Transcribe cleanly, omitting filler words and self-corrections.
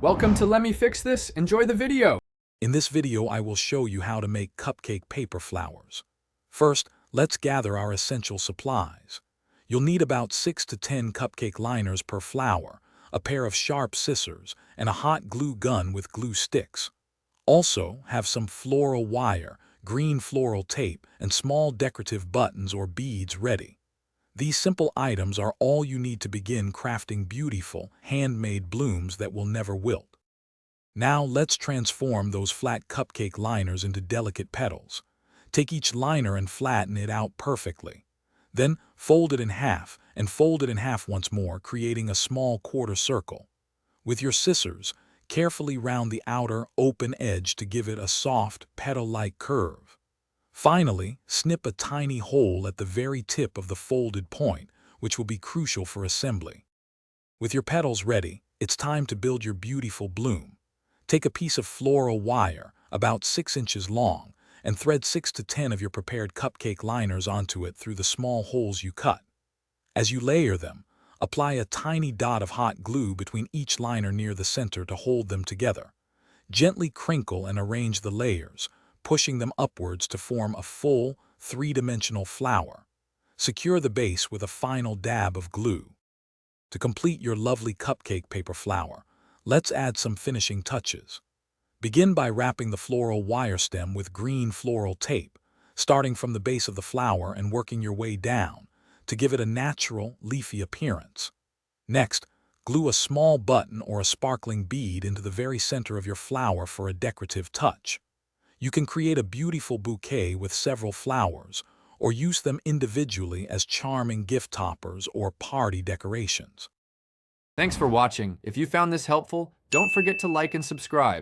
Welcome to Let Me Fix This. Enjoy the video. In this video, I will show you how to make cupcake paper flowers. First, let's gather our essential supplies. You'll need about 6 to 10 cupcake liners per flower, a pair of sharp scissors, and a hot glue gun with glue sticks. Also, have some floral wire, green floral tape, and small decorative buttons or beads ready. These simple items are all you need to begin crafting beautiful, handmade blooms that will never wilt. Now let's transform those flat cupcake liners into delicate petals. Take each liner and flatten it out perfectly. Then fold it in half and fold it in half once more, creating a small quarter circle. With your scissors, carefully round the outer, open edge to give it a soft, petal-like curve. Finally, snip a tiny hole at the very tip of the folded point, which will be crucial for assembly. With your petals ready, it's time to build your beautiful bloom. Take a piece of floral wire, about 6 inches long, and thread 6 to 10 of your prepared cupcake liners onto it through the small holes you cut. As you layer them, apply a tiny dot of hot glue between each liner near the center to hold them together. Gently crinkle and arrange the layers, pushing them upwards to form a full, three-dimensional flower. Secure the base with a final dab of glue. To complete your lovely cupcake paper flower, let's add some finishing touches. Begin by wrapping the floral wire stem with green floral tape, starting from the base of the flower and working your way down to give it a natural, leafy appearance. Next, glue a small button or a sparkling bead into the very center of your flower for a decorative touch. You can create a beautiful bouquet with several flowers, or use them individually as charming gift toppers or party decorations. Thanks for watching. If you found this helpful, don't forget to like and subscribe.